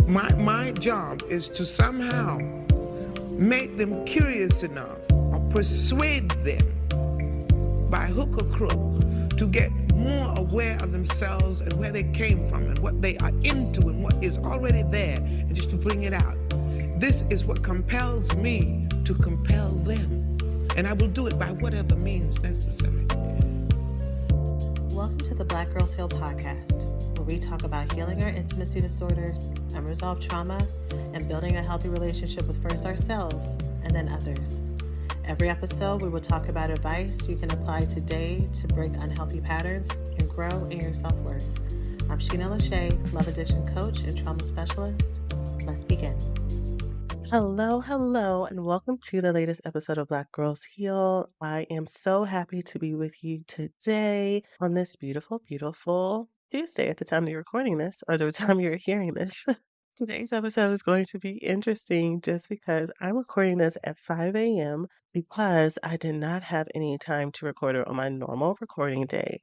My job is to somehow make them curious enough or persuade them by hook or crook to get more aware of themselves and where they came from and what they are into and what is already there, and just to bring it out. This is what compels me to compel them, and I will do it by whatever means necessary. Welcome to the Black Girls Heal podcast, where we talk about healing our intimacy disorders, unresolved trauma, and building a healthy relationship with first ourselves and then others. Every episode, we will talk about advice you can apply today to break unhealthy patterns and grow in your self-worth. I'm Sheena Lachey, love addiction coach and trauma specialist. Let's begin. Hello, and welcome to the latest episode of Black Girls Heal. I am so happy to be with you today on this beautiful, beautiful Tuesday at the time that you're recording this or the time you're hearing this. Today's episode is going to be interesting just because I'm recording this at 5 a.m. because I did not have any time to record it on my normal recording day.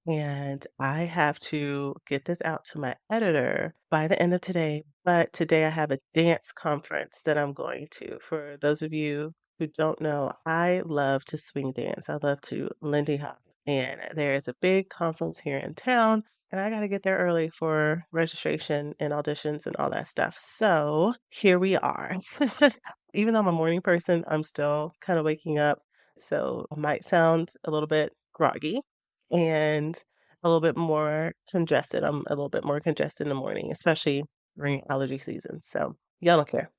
And I have to get this out to my editor by the end of today. But today I have a dance conference that I'm going to. For those of you who don't know, I love to swing dance. I love to Lindy Hop. And there is a big conference here in town. And I got to get there early for registration and auditions and all that stuff. So here we are. Even though I'm a morning person, I'm still kind of waking up. So I might sound a little bit groggy and a little bit more congested. I'm a little bit more congested in the morning, especially during allergy season. So y'all don't care.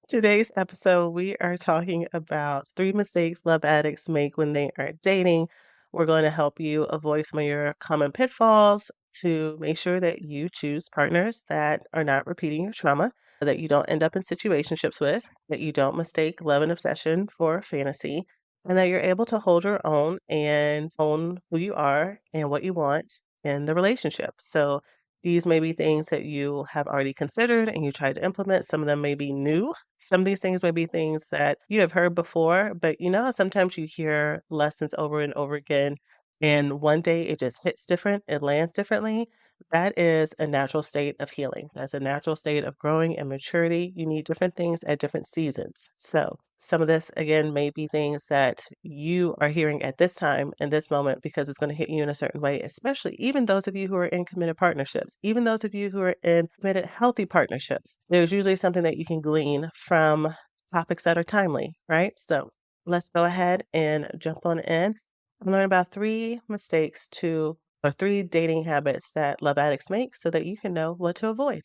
Today's episode, we are talking about 3 mistakes love addicts make when they are dating. We're going to help you avoid some of your common pitfalls to make sure that you choose partners that are not repeating your trauma, that you don't end up in situationships with, that you don't mistake love and obsession for fantasy, and that you're able to hold your own and own who you are and what you want in the relationship. So these may be things that you have already considered and you tried to implement. Some of them may be new. Some of these things may be things that you have heard before, but you know, sometimes you hear lessons over and over again, and one day it just hits different, it lands differently. That is a natural state of healing. That's a natural state of growing and maturity. You need different things at different seasons. So some of this, again, may be things that you are hearing at this time in this moment because it's going to hit you in a certain way, especially even those of you who are in committed partnerships, even those of you who are in committed healthy partnerships. There's usually something that you can glean from topics that are timely, right? So let's go ahead and jump on in and learn about 3 mistakes or 3 dating habits that love addicts make so that you can know what to avoid.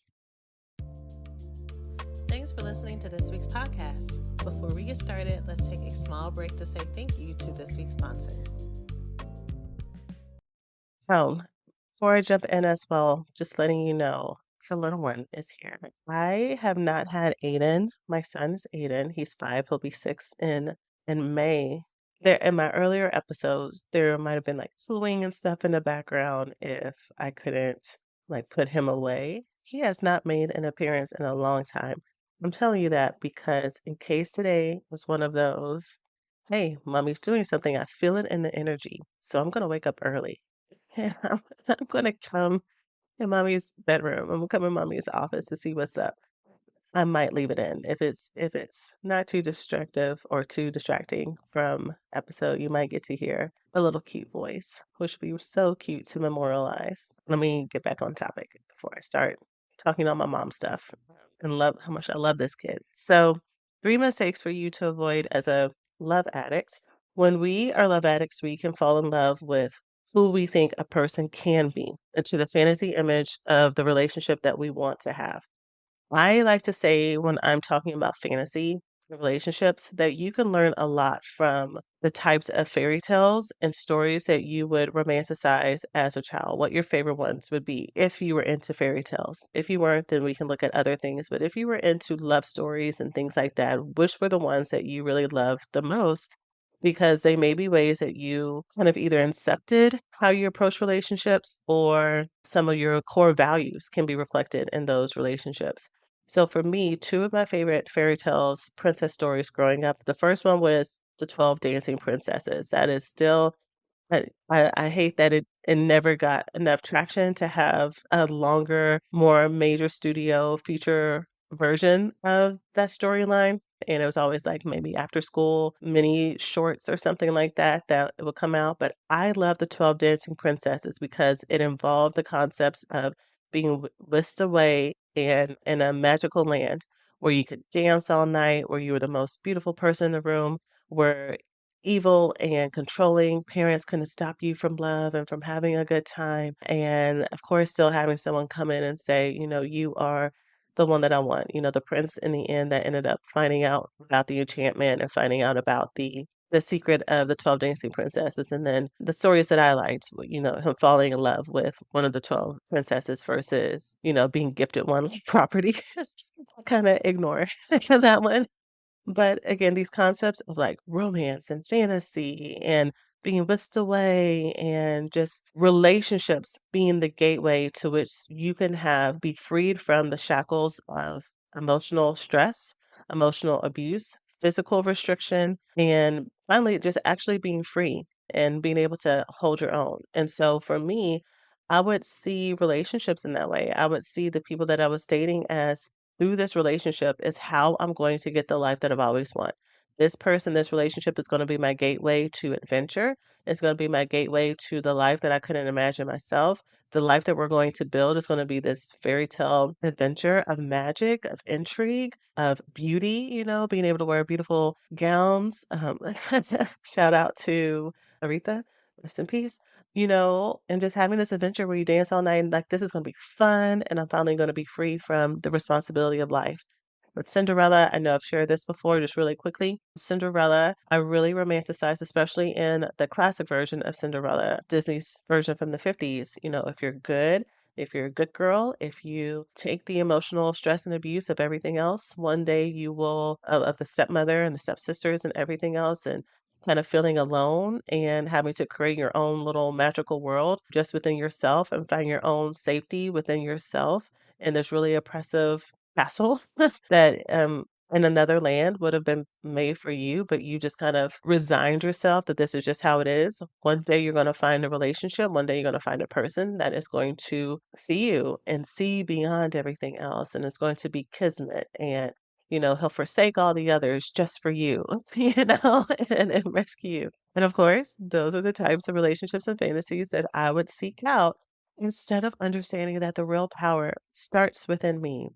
Thanks for listening to this week's podcast. Before we get started, let's take a small break to say thank you to this week's sponsors. Before I jump in as well, just letting you know, the little one is here. I have not had Aiden. My son is Aiden. He's 5. He'll be 6 in May. There in my earlier episodes, there might have been like cooing and stuff in the background if I couldn't like put him away. He has not made an appearance in a long time. I'm telling you that because in case today was one of those, hey, mommy's doing something, I feel it in the energy. So I'm going to wake up early. And I'm going to come in mommy's bedroom. I'm going to come in mommy's office to see what's up. I might leave it in. If it's not too destructive or too distracting from episode, you might get to hear a little cute voice, which would be so cute to memorialize. Let me get back on topic before I start talking on my mom stuff and love how much I love this kid. So 3 mistakes for you to avoid as a love addict. When we are love addicts, we can fall in love with who we think a person can be into the fantasy image of the relationship that we want to have. I like to say when I'm talking about fantasy relationships that you can learn a lot from the types of fairy tales and stories that you would romanticize as a child, what your favorite ones would be if you were into fairy tales. If you weren't, then we can look at other things. But if you were into love stories and things like that, which were the ones that you really loved the most? Because they may be ways that you kind of either incepted how you approach relationships or some of your core values can be reflected in those relationships. So for me, 2 of my favorite fairy tales, princess stories growing up, the first one was The 12 Dancing Princesses. That is still, I hate that it never got enough traction to have a longer, more major studio feature version of that storyline. And it was always like maybe after school mini shorts or something like that that would come out. But I love the 12 Dancing Princesses because it involved the concepts of being whisked away and in a magical land where you could dance all night, where you were the most beautiful person in the room, where evil and controlling parents couldn't stop you from love and from having a good time. And of course, still having someone come in and say, you are the one that I want. The prince in the end that ended up finding out about the enchantment and finding out about the secret of the 12 dancing princesses. And then the stories that I liked, him falling in love with one of the 12 princesses versus, being gifted one property. Kind of ignore that one. But again, these concepts of like romance and fantasy and being whisked away and just relationships being the gateway to which you can be freed from the shackles of emotional stress, emotional abuse, physical restriction, and finally just actually being free and being able to hold your own. And so for me, I would see relationships in that way. I would see the people that I was dating as through this relationship is how I'm going to get the life that I've always want. This person, this relationship is going to be my gateway to adventure. It's going to be my gateway to the life that I couldn't imagine myself. The life that we're going to build is going to be this fairy tale adventure of magic, of intrigue, of beauty, being able to wear beautiful gowns. Shout out to Aretha, rest in peace, and just having this adventure where you dance all night and like this is going to be fun and I'm finally going to be free from the responsibility of life. With Cinderella, I know I've shared this before, just really quickly. Cinderella, I really romanticized, especially in the classic version of Cinderella, Disney's version from the 50s. If you're good, if you're a good girl, if you take the emotional stress and abuse of everything else, one day you will, of the stepmother and the stepsisters and everything else, and kind of feeling alone and having to create your own little magical world just within yourself and find your own safety within yourself in this really oppressive castle that in another land would have been made for you, but you just kind of resigned yourself that this is just how it is. One day you're going to find a relationship, one day you're going to find a person that is going to see you and see beyond everything else, and it's going to be kismet, and he'll forsake all the others just for you, and rescue you. And of course, those are the types of relationships and fantasies that I would seek out instead of understanding that the real power starts within me.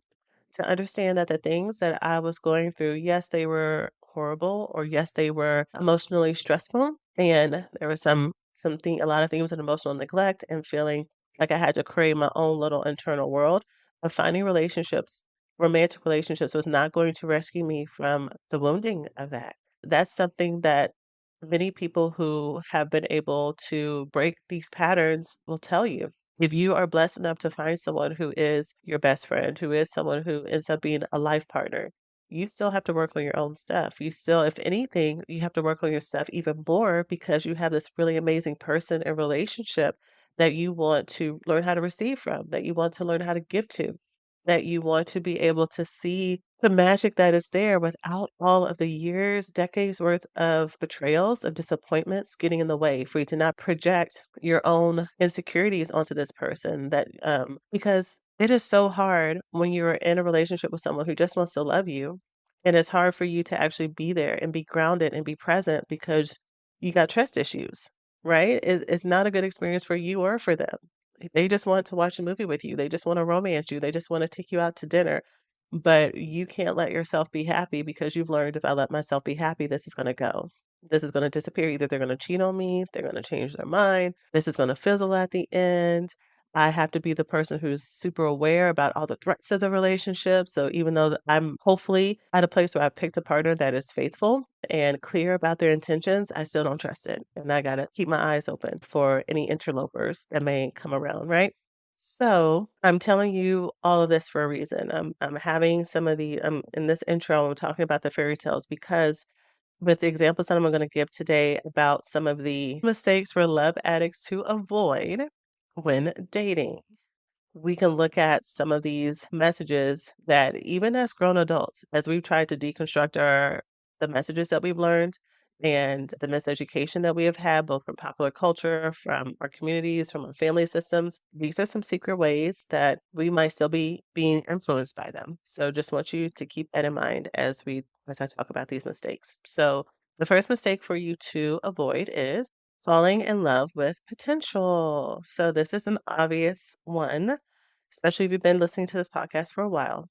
To understand that the things that I was going through, yes, they were horrible, or yes, they were emotionally stressful. And there was a lot of things with emotional neglect and feeling like I had to create my own little internal world. But finding relationships, romantic relationships, was not going to rescue me from the wounding of that. That's something that many people who have been able to break these patterns will tell you. If you are blessed enough to find someone who is your best friend, who is someone who ends up being a life partner, you still have to work on your own stuff. You still, if anything, you have to work on your stuff even more because you have this really amazing person and relationship that you want to learn how to receive from, that you want to learn how to give to, that you want to be able to see the magic that is there without all of the years, decades worth of betrayals, of disappointments getting in the way for you to not project your own insecurities onto this person because it is so hard when you're in a relationship with someone who just wants to love you. And it's hard for you to actually be there and be grounded and be present because you got trust issues, right? It's not a good experience for you or for them. They just want to watch a movie with you. They just want to romance you. They just want to take you out to dinner. But you can't let yourself be happy because you've learned if I let myself be happy, this is going to go. This is going to disappear. Either they're going to cheat on me, they're going to change their mind. This is going to fizzle at the end. I have to be the person who's super aware about all the threats of the relationship. So even though I'm hopefully at a place where I've picked a partner that is faithful and clear about their intentions, I still don't trust it. And I got to keep my eyes open for any interlopers that may come around, right? So I'm telling you all of this for a reason. I'm having some of the in this intro, I'm talking about the fairy tales because with the examples that I'm going to give today about some of the mistakes for love addicts to avoid when dating, we can look at some of these messages that even as grown adults, as we've tried to deconstruct the messages that we've learned, and the miseducation that we have had, both from popular culture, from our communities, from our family systems. These are some secret ways that we might still be being influenced by them. So just want you to keep that in mind as I talk about these mistakes. So the first mistake for you to avoid is falling in love with potential. So this is an obvious one, especially if you've been listening to this podcast for a while.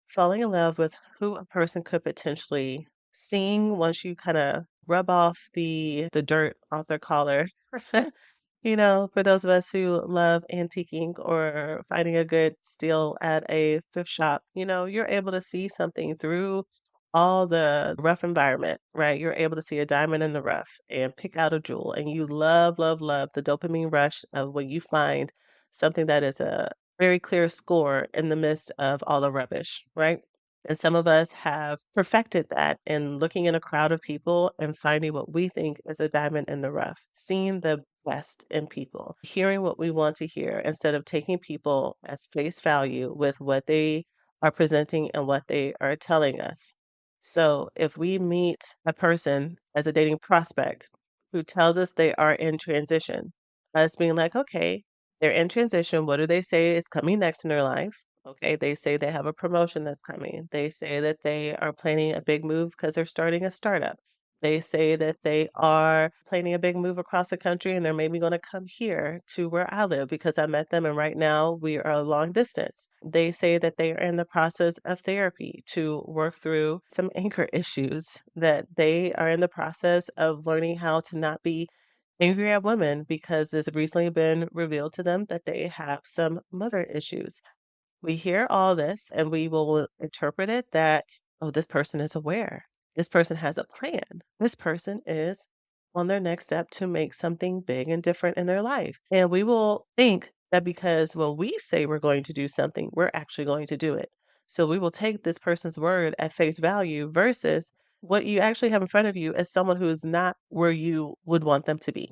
Falling in love with who a person could potentially seeing once you kinda rub off the dirt off their collar. For those of us who love antiquing or finding a good steal at a thrift shop, you're able to see something through all the rough environment, right? You're able to see a diamond in the rough and pick out a jewel, and you love, love, love the dopamine rush of when you find something that is a very clear score in the midst of all the rubbish, right? And some of us have perfected that in looking in a crowd of people and finding what we think is a diamond in the rough, seeing the best in people, hearing what we want to hear instead of taking people as face value with what they are presenting and what they are telling us. So if we meet a person as a dating prospect who tells us they are in transition, us being like, okay, they're in transition. What do they say is coming next in their life? Okay, they say they have a promotion that's coming. They say that they are planning a big move because they're starting a startup. They say that they are planning a big move across the country and they're maybe going to come here to where I live because I met them and right now we are a long distance. They say that they are in the process of therapy to work through some anger issues, that they are in the process of learning how to not be angry at women because it's recently been revealed to them that they have some mother issues. We hear all this and we will interpret it that, oh, this person is aware. This person has a plan. This person is on their next step to make something big and different in their life. And we will think that because when we say we're going to do something, we're actually going to do it. So we will take this person's word at face value versus what you actually have in front of you as someone who is not where you would want them to be.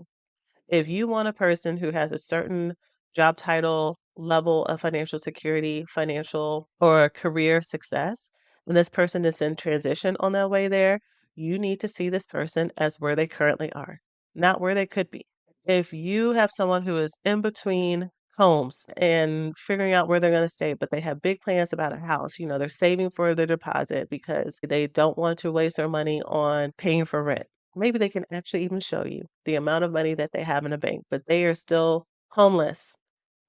If you want a person who has a certain job title, level of financial security, financial or career success, when this person is in transition on their way there, you need to see this person as where they currently are, not where they could be. If you have someone who is in between homes and figuring out where they're going to stay, but they have big plans about a house, they're saving for their deposit because they don't want to waste their money on paying for rent. Maybe they can actually even show you the amount of money that they have in a bank, but they are still homeless.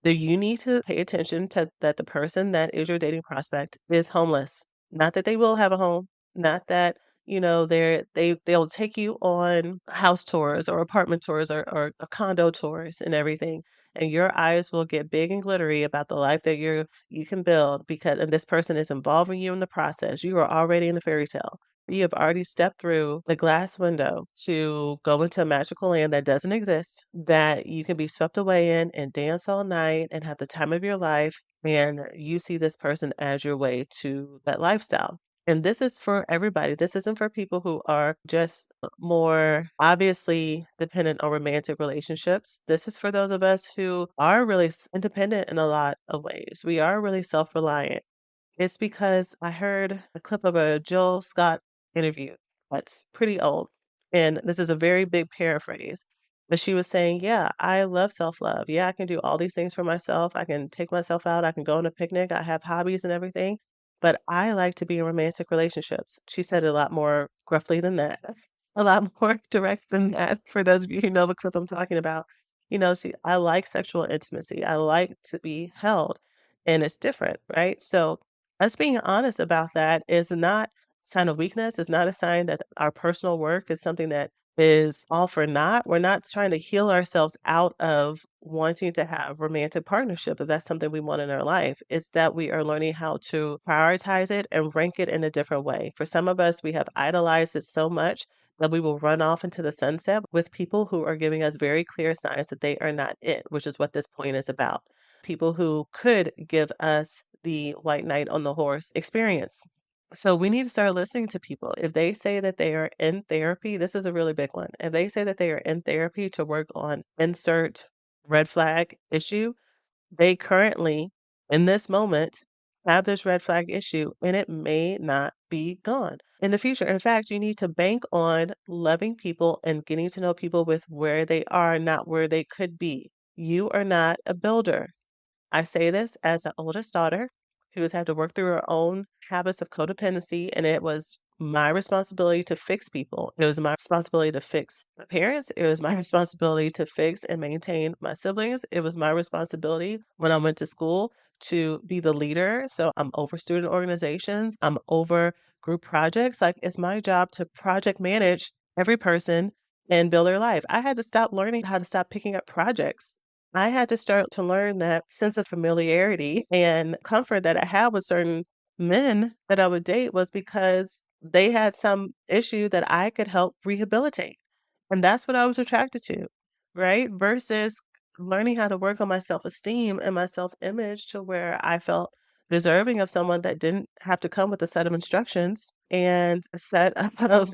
Do you need to pay attention to that the person that is your dating prospect is homeless? Not that they will have a home, not that, they'll take you on house tours or apartment tours or condo tours and everything. And your eyes will get big and glittery about the life that you can build because and this person is involving you in the process. You are already in the fairy tale. You have already stepped through the glass window to go into a magical land that doesn't exist, that you can be swept away in and dance all night and have the time of your life. And you see this person as your way to that lifestyle. And this is for everybody. This isn't for people who are just more obviously dependent on romantic relationships. This is for those of us who are really independent in a lot of ways. We are really self reliant. It's because I heard a clip of a Jill Scott interview that's pretty old, and this is a very big paraphrase, but she was saying, "Yeah, I love self-love. Yeah, I can do all these things for myself. I can take myself out. I can go on a picnic. I have hobbies and everything, but I like to be in romantic relationships." She said it a lot more gruffly than that, a lot more direct than that for those of you who know the clip I'm talking about. I like sexual intimacy. I like to be held, and it's different, right? So us being honest about that is not a sign of weakness. It's not a sign that our personal work is something that is all for naught. We're not trying to heal ourselves out of wanting to have romantic partnership if that's something we want in our life. It's that we are learning how to prioritize it and rank it in a different way. For some of us, we have idolized it so much that we will run off into the sunset with people who are giving us very clear signs that they are not it, which is what this point is about. People who could give us the white knight on the horse experience. So we need to start listening to people. If they say that they are in therapy, this is a really big one. If they say that they are in therapy to work on insert red flag issue, they currently, in this moment, have this red flag issue and it may not be gone in the future. In fact, you need to bank on loving people and getting to know people with where they are, not where they could be. You are not a builder. I say this as an oldest daughter who has had to work through her own habits of codependency, and it was my responsibility to fix people. It was my responsibility to fix my parents. It was my responsibility to fix and maintain my siblings. It was my responsibility when I went to school to be the leader. So I'm over student organizations, I'm over group projects. Like it's my job to project manage every person and build their life. I had to stop learning how to stop picking up projects. I had to start to learn that sense of familiarity and comfort that I had with certain men that I would date was because they had some issue that I could help rehabilitate. And that's what I was attracted to, right? Versus learning how to work on my self-esteem and my self-image to where I felt deserving of someone that didn't have to come with a set of instructions and a set of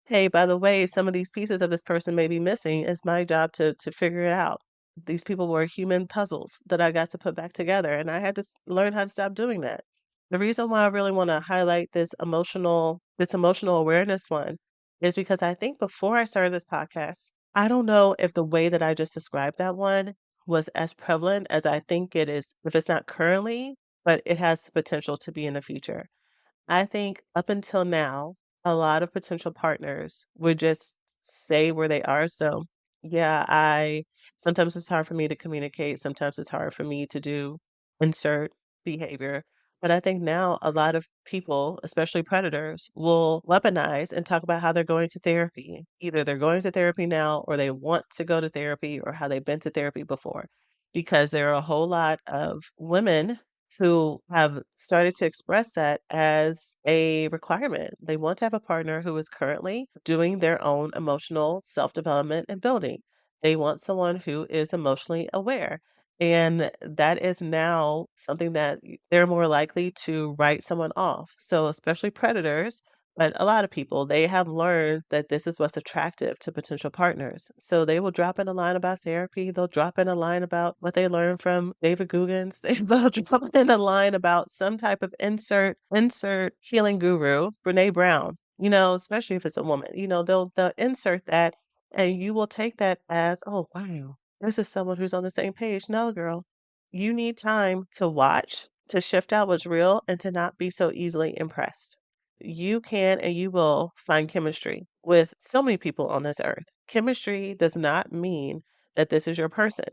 hey, by the way, some of these pieces of this person may be missing. It's my job to figure it out. These people were human puzzles that I got to put back together, and I had to learn how to stop doing that. The reason why I really want to highlight this emotional awareness one is because I think before I started this podcast, I don't know if the way that I just described that one was as prevalent as I think it is, if it's not currently, but it has the potential to be in the future. I think up until now, a lot of potential partners would just say where they are. So, yeah, I sometimes it's hard for me to communicate. Sometimes it's hard for me to do insert behavior. But I think now a lot of people, especially predators, will weaponize and talk about how they're going to therapy. Either they're going to therapy now or they want to go to therapy or how they've been to therapy before. Because there are a whole lot of women who have started to express that as a requirement. They want to have a partner who is currently doing their own emotional self development and building. They want someone who is emotionally aware. And that is now something that they're more likely to write someone off. So, especially predators, but a lot of people, they have learned that this is what's attractive to potential partners. So they will drop in a line about therapy. They'll drop in a line about what they learned from David Goggins. They'll drop in a line about some type of insert healing guru, Brene Brown. Especially if it's a woman. They'll insert that, and you will take that as, oh wow, this is someone who's on the same page. No, girl, you need time to watch, to shift out what's real, and to not be so easily impressed. You can and you will find chemistry with so many people on this earth. Chemistry does not mean that this is your person.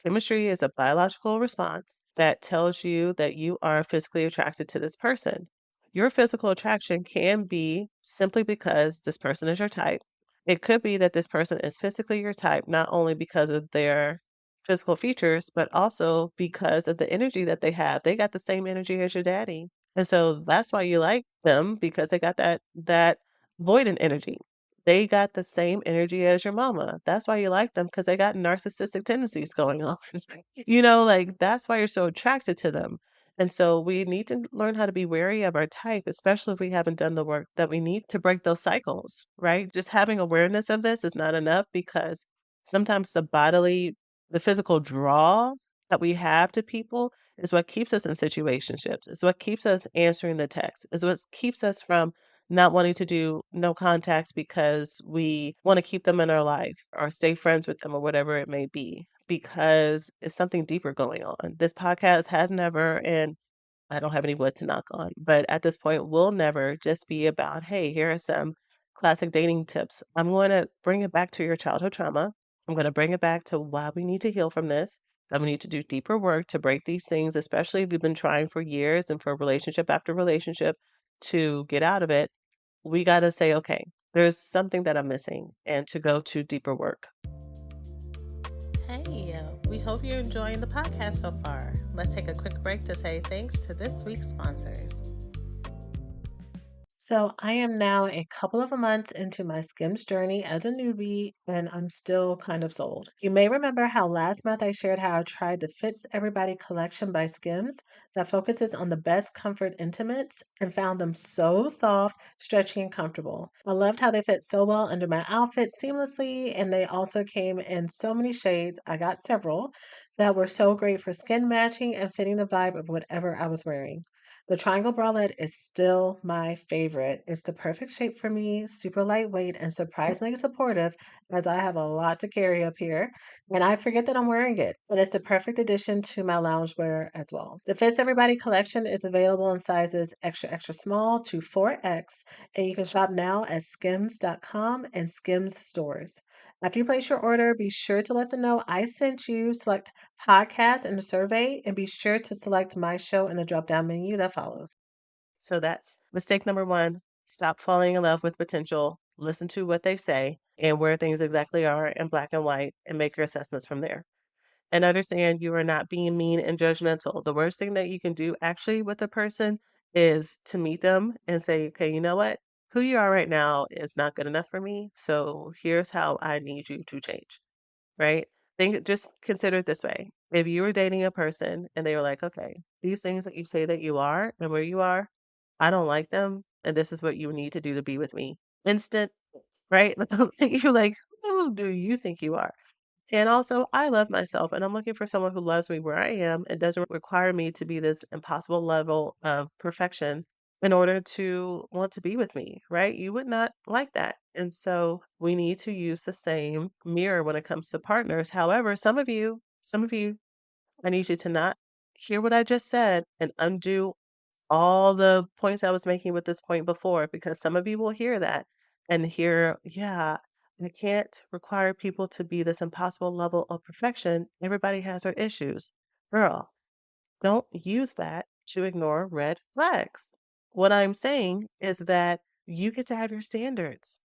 Chemistry is a biological response that tells you that you are physically attracted to this person. Your physical attraction can be simply because this person is your type. It could be that this person is physically your type, not only because of their physical features, but also because of the energy that they have. They got the same energy as your daddy. And so that's why you like them because they got that voidant energy. They got the same energy as your mama. That's why you like them because they got narcissistic tendencies going on. Like that's why you're so attracted to them. And so we need to learn how to be wary of our type, especially if we haven't done the work that we need to break those cycles, right? Just having awareness of this is not enough because sometimes the physical draw that we have to people is what keeps us in situationships. It's what keeps us answering the text. Is what keeps us from not wanting to do no contact because we want to keep them in our life or stay friends with them or whatever it may be, because it's something deeper going on. This podcast has never, and I don't have any wood to knock on, but at this point, will never just be about, hey, here are some classic dating tips. I'm going to bring it back to your childhood trauma. I'm going to bring it back to why we need to heal from this. That we need to do deeper work to break these things, especially if we've been trying for years and for relationship after relationship to get out of it. We got to say, okay, there's something that I'm missing and to go to deeper work. Hey, we hope you're enjoying the podcast so far. Let's take a quick break to say thanks to this week's sponsors. So I am now a couple of months into my Skims journey as a newbie, and I'm still kind of sold. You may remember how last month I shared how I tried the Fits Everybody collection by Skims that focuses on the best comfort intimates and found them so soft, stretchy, and comfortable. I loved how they fit so well under my outfit seamlessly, and they also came in so many shades. I got several that were so great for skin matching and fitting the vibe of whatever I was wearing. The triangle bralette is still my favorite. It's the perfect shape for me, super lightweight and surprisingly supportive as I have a lot to carry up here. And I forget that I'm wearing it. And it's the perfect addition to my loungewear as well. The Fits Everybody collection is available in sizes extra, extra small to 4X. And you can shop now at skims.com and Skims stores. After you place your order, be sure to let them know I sent you. Select podcast in the survey and be sure to select my show in the drop down menu that follows. So that's mistake number one. Stop falling in love with potential. Listen to what they say and where things exactly are in black and white and make your assessments from there. And understand you are not being mean and judgmental. The worst thing that you can do actually with a person is to meet them and say, okay, you know what? Who you are right now is not good enough for me. So here's how I need you to change, right? Just consider it this way. If you were dating a person and they were like, okay, these things that you say that you are and where you are, I don't like them. And this is what you need to do to be with me. Instant, right? You're like, who do you think you are? And also, I love myself and I'm looking for someone who loves me where I am and doesn't require me to be this impossible level of perfection in order to want to be with me, right? You would not like that. And so we need to use the same mirror when it comes to partners. However, some of you, I need you to not hear what I just said and undo all the points I was making with this point before, because some of you will hear that and hear, yeah, I can't require people to be this impossible level of perfection. Everybody has their issues. Girl, don't use that to ignore red flags. What I'm saying is that you get to have your standards.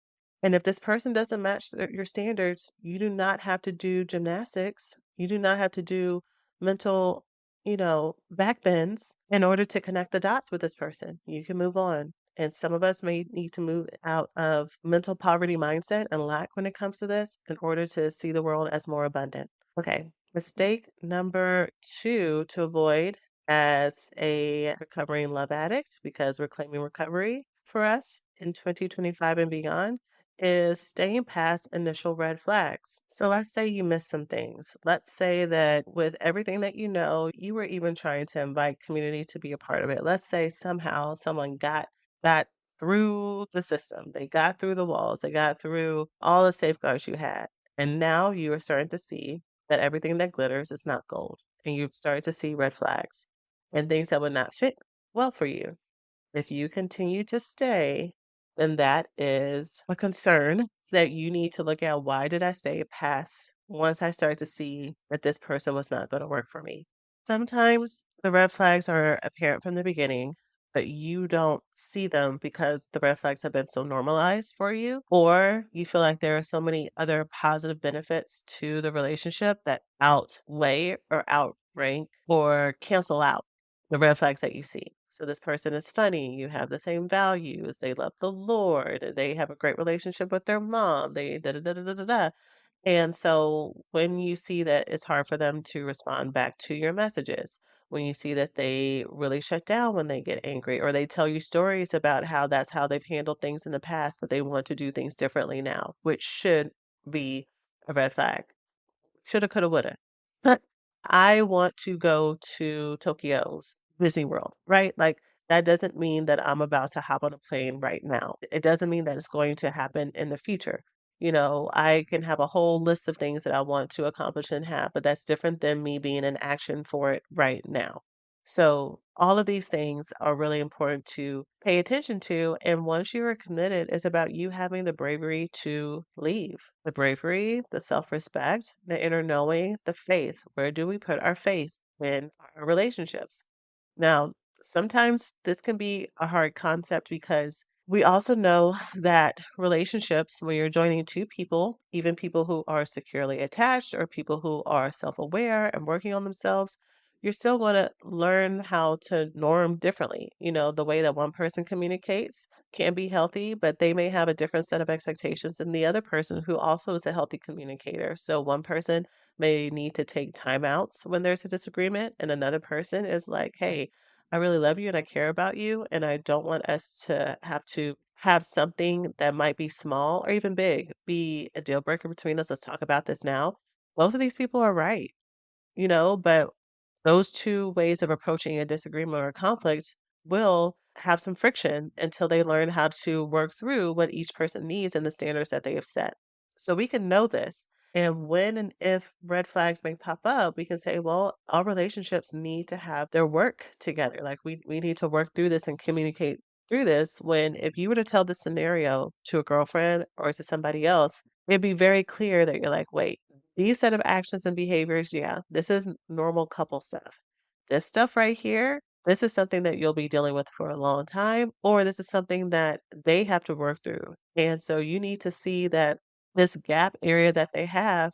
And if this person doesn't match your standards, you do not have to do gymnastics. You do not have to do mental, backbends in order to connect the dots with this person. You can move on. And some of us may need to move out of mental poverty mindset and lack when it comes to this in order to see the world as more abundant. Okay. Mistake number two to avoid as a recovering love addict, because we're claiming recovery for us in 2025 and beyond, is staying past initial red flags. So let's say you missed some things. Let's say that with everything that you know, you were even trying to invite community to be a part of it. Let's say somehow someone got through the system. They got through the walls. They got through all the safeguards you had. And now you are starting to see that everything that glitters is not gold. And you've started to see red flags and things that would not fit well for you. If you continue to stay, then that is a concern that you need to look at. Why did I stay past once I started to see that this person was not going to work for me? Sometimes the red flags are apparent from the beginning, but you don't see them because the red flags have been so normalized for you, or you feel like there are so many other positive benefits to the relationship that outweigh or outrank or cancel out the red flags that you see. So this person is funny, you have the same values, they love the Lord, they have a great relationship with their mom, they da da da da da da. Da. And so when you see that it's hard for them to respond back to your messages, when you see that they really shut down when they get angry, or they tell you stories about how that's how they've handled things in the past, but they want to do things differently now, which should be a red flag. Shoulda, coulda, woulda. I want to go to Tokyo's Disney World, right? Like, that doesn't mean that I'm about to hop on a plane right now. It doesn't mean that it's going to happen in the future. I can have a whole list of things that I want to accomplish and have, but that's different than me being in action for it right now. So all of these things are really important to pay attention to. And once you are committed, it's about you having the bravery to leave. The bravery, the self-respect, the inner knowing, the faith. Where do we put our faith in our relationships? Now, sometimes this can be a hard concept because we also know that relationships, when you're joining two people, even people who are securely attached or people who are self aware and working on themselves, you're still going to learn how to norm differently. The way that one person communicates can be healthy, but they may have a different set of expectations than the other person who also is a healthy communicator. So one person may need to take timeouts when there's a disagreement, and another person is like, hey, I really love you and I care about you, and I don't want us to have something that might be small or even big be a deal breaker between us. Let's talk about this now. Both of these people are right. but those two ways of approaching a disagreement or a conflict will have some friction until they learn how to work through what each person needs and the standards that they have set. So we can know this. And when and if red flags may pop up, we can say, well, all relationships need to have their work together. Like we need to work through this and communicate through this. When if you were to tell this scenario to a girlfriend or to somebody else, it'd be very clear that you're like, wait, these set of actions and behaviors, yeah, this is normal couple stuff. This stuff right here, this is something that you'll be dealing with for a long time, or this is something that they have to work through. And so you need to see that this gap area that they have,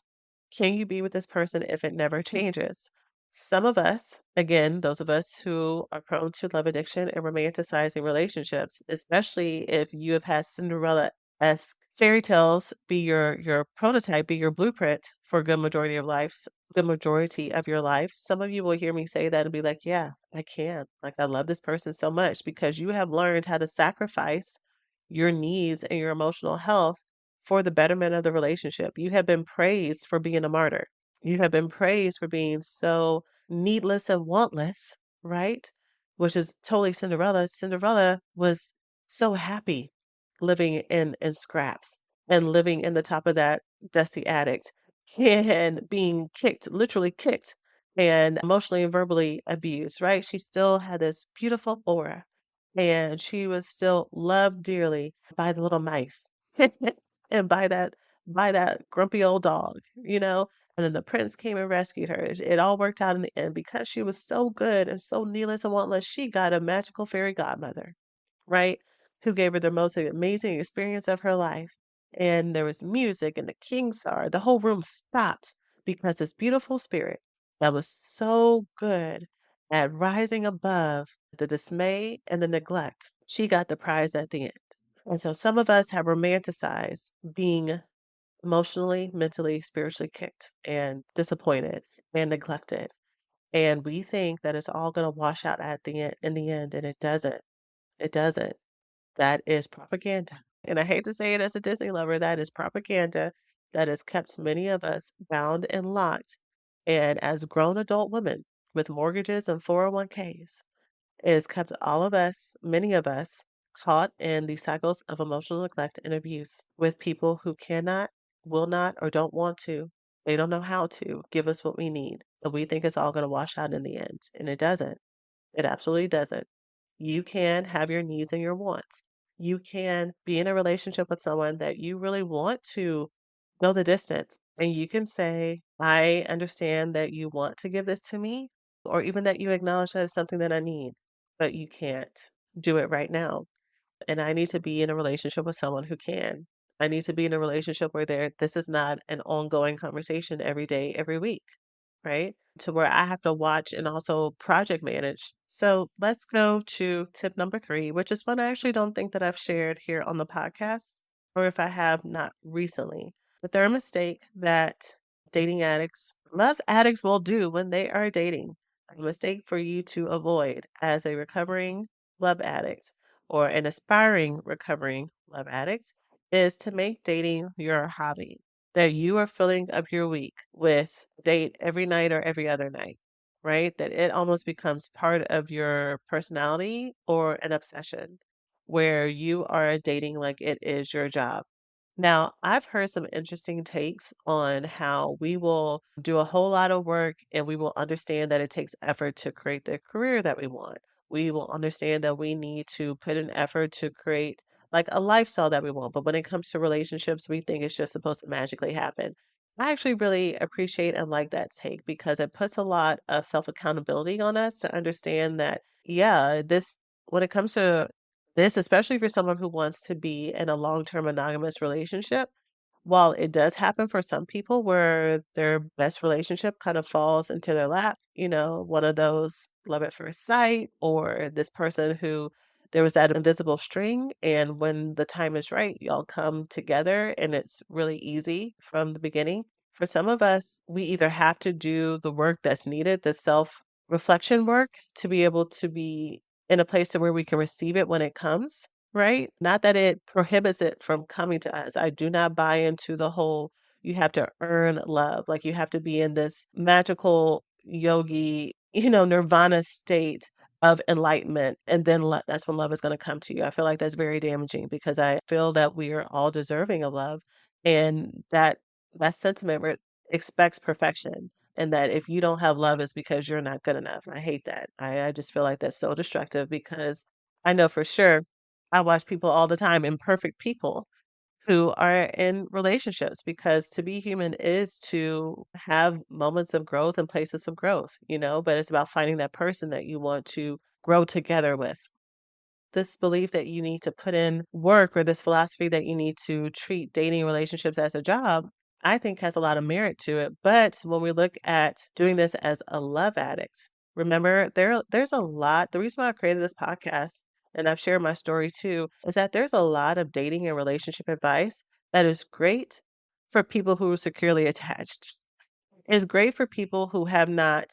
can you be with this person if it never changes? Some of us, again, those of us who are prone to love addiction and romanticizing relationships, especially if you have had Cinderella-esque fairy tales be your prototype, be your blueprint for good majority of your life. Some of you will hear me say that and be like, yeah, I can. Like I love this person so much because you have learned how to sacrifice your needs and your emotional health for the betterment of the relationship. You have been praised for being a martyr. You have been praised for being so needless and wantless, right? Which is totally Cinderella. Cinderella was so happy living in scraps and living in the top of that dusty attic and being kicked, literally kicked and emotionally and verbally abused, right? She still had this beautiful aura and she was still loved dearly by the little mice and by that grumpy old dog, And then the prince came and rescued her. It all worked out in the end because she was so good and so needless and wantless. She got a magical fairy godmother, right? Who gave her the most amazing experience of her life. And there was music, and the king saw her. The whole room stopped because this beautiful spirit that was so good at rising above the dismay and the neglect, she got the prize at the end. And so some of us have romanticized being emotionally, mentally, spiritually kicked and disappointed and neglected. And we think that it's all going to wash out at the end in the end, and it doesn't. It doesn't. That is propaganda. And I hate to say it as a Disney lover, that is propaganda that has kept many of us bound and locked. And as grown adult women with mortgages and 401ks, it has kept all of us, many of us, caught in the cycles of emotional neglect and abuse with people who cannot, will not, or don't want to. They don't know how to give us what we need. And we think it's all going to wash out in the end. And it doesn't. It absolutely doesn't. You can have your needs and your wants. You can be in a relationship with someone that you really want to go the distance. And you can say, I understand that you want to give this to me, or even that you acknowledge that it's something that I need, but you can't do it right now. And I need to be in a relationship with someone who can. I need to be in a relationship where this is not an ongoing conversation every day, every week, right? To where I have to watch and also project manage. So let's go to tip number 3, which is one I actually don't think that I've shared here on the podcast, or if I have, not recently. But they're a mistake that dating addicts, love addicts will do when they are dating. A mistake for you to avoid as a recovering love addict or an aspiring recovering love addict is to make dating your hobby, that you are filling up your week with date every night or every other night, right? That it almost becomes part of your personality or an obsession where you are dating like it is your job. Now, I've heard some interesting takes on how we will do a whole lot of work and we will understand that it takes effort to create the career that we want. We will understand that we need to put an effort to create like a lifestyle that we want. But when it comes to relationships, we think it's just supposed to magically happen. I actually really appreciate and like that take because it puts a lot of self accountability on us to understand that, yeah, when it comes to this, especially for someone who wants to be in a long-term monogamous relationship, while it does happen for some people where their best relationship kind of falls into their lap, one of those love at first sight, or this person who there was that invisible string, and when the time is right, y'all come together and it's really easy from the beginning. For some of us, we either have to do the work that's needed, the self reflection work, to be able to be in a place to where we can receive it when it comes, right? Not that it prohibits it from coming to us. I do not buy into the whole you have to earn love. Like you have to be in this magical yogi, nirvana state of enlightenment. And then that's when love is going to come to you. I feel like that's very damaging because I feel that we are all deserving of love. And that sentiment expects perfection. And that if you don't have love, it's because you're not good enough. I hate that. I just feel like that's so destructive because I know for sure I watch people all the time, imperfect people who are in relationships because to be human is to have moments of growth and places of growth, but it's about finding that person that you want to grow together with. This belief that you need to put in work or this philosophy that you need to treat dating relationships as a job, I think has a lot of merit to it. But when we look at doing this as a love addict, remember there's a lot. The reason why I created this podcast and I've shared my story too is that there's a lot of dating and relationship advice that is great for people who are securely attached. It's great for people who have not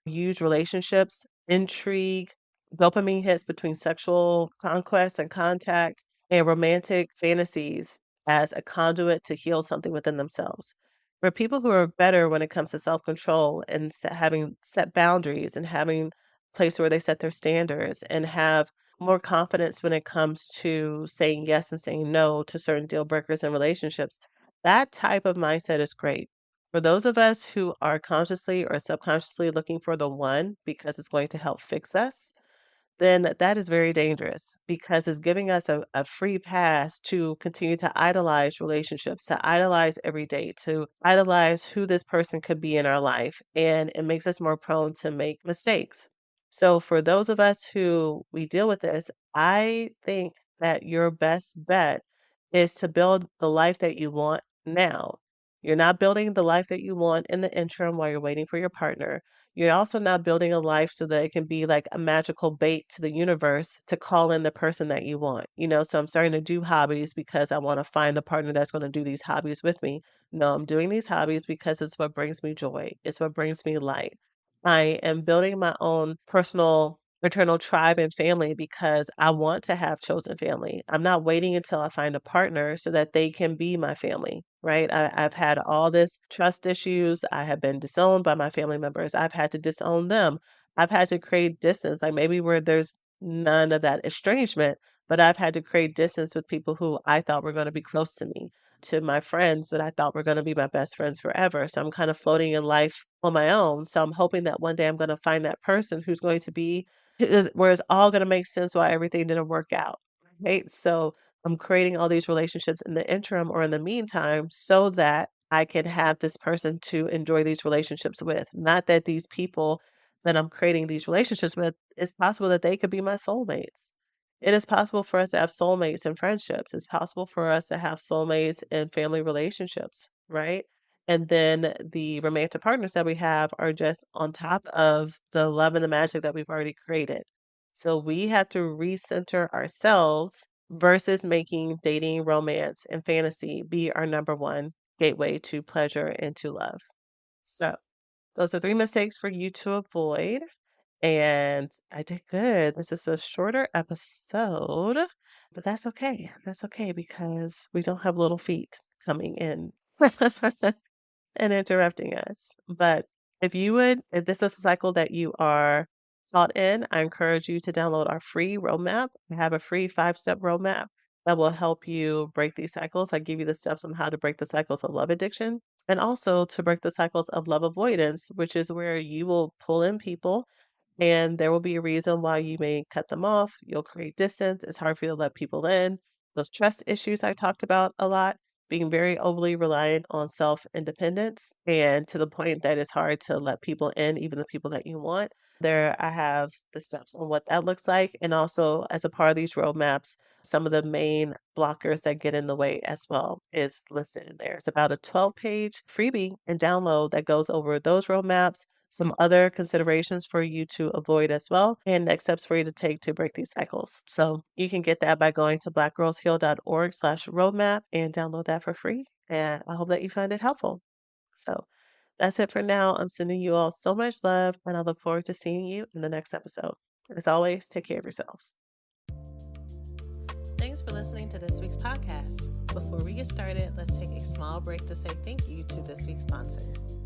used relationships, intrigue, dopamine hits between sexual conquest and contact, and romantic fantasies as a conduit to heal something within themselves. For people who are better when it comes to self control and having set boundaries and having a place where they set their standards and have more confidence when it comes to saying yes and saying no to certain deal breakers in relationships, that type of mindset is great. For those of us who are consciously or subconsciously looking for the one because it's going to help fix us, then that is very dangerous because it's giving us a free pass to continue to idolize relationships, to idolize every day, to idolize who this person could be in our life. And it makes us more prone to make mistakes. So, for those of us who we deal with this, I think that your best bet is to build the life that you want now. You're not building the life that you want in the interim while you're waiting for your partner. You're also not building a life so that it can be like a magical bait to the universe to call in the person that you want. So I'm starting to do hobbies because I want to find a partner that's going to do these hobbies with me. No, I'm doing these hobbies because it's what brings me joy. It's what brings me light. I am building my own personal eternal tribe and family because I want to have chosen family. I'm not waiting until I find a partner so that they can be my family, right? I've had all this trust issues. I have been disowned by my family members. I've had to disown them. I've had to create distance, like maybe where there's none of that estrangement, but I've had to create distance with people who I thought were going to be close to me, to my friends that I thought were going to be my best friends forever. So I'm kind of floating in life on my own. So I'm hoping that one day I'm going to find that person who's going to be where it's all going to make sense why everything didn't work out. Right. So I'm creating all these relationships in the interim or in the meantime so that I can have this person to enjoy these relationships with. Not that these people that I'm creating these relationships with, it's possible that they could be my soulmates. It is possible for us to have soulmates in friendships. It's possible for us to have soulmates in family relationships, right? And then the romantic partners that we have are just on top of the love and the magic that we've already created. So we have to recenter ourselves versus making dating, romance, and fantasy be our number one gateway to pleasure and to love. So those are three mistakes for you to avoid. And I did good. This is a shorter episode, but that's okay. That's okay because we don't have little feet coming in and interrupting us. But if this is a cycle that you are taught in, I encourage you to download our free roadmap. We have a free 5-step roadmap that will help you break these cycles. I give you the steps on how to break the cycles of love addiction and also to break the cycles of love avoidance, which is where you will pull in people and there will be a reason why you may cut them off. You'll create distance. It's hard for you to let people in. Those trust issues I talked about a lot, being very overly reliant on self independence, and to the point that it's hard to let people in, even the people that you want. There, I have the steps on what that looks like. And also, as a part of these roadmaps, some of the main blockers that get in the way as well is listed in there. It's about a 12-page freebie and download that goes over those roadmaps, some other considerations for you to avoid as well, and next steps for you to take to break these cycles. So you can get that by going to blackgirlsheal.org/roadmap and download that for free. And I hope that you find it helpful. So that's it for now. I'm sending you all so much love, and I look forward to seeing you in the next episode. As always, take care of yourselves. Thanks for listening to this week's podcast. Before we get started, let's take a small break to say thank you to this week's sponsors.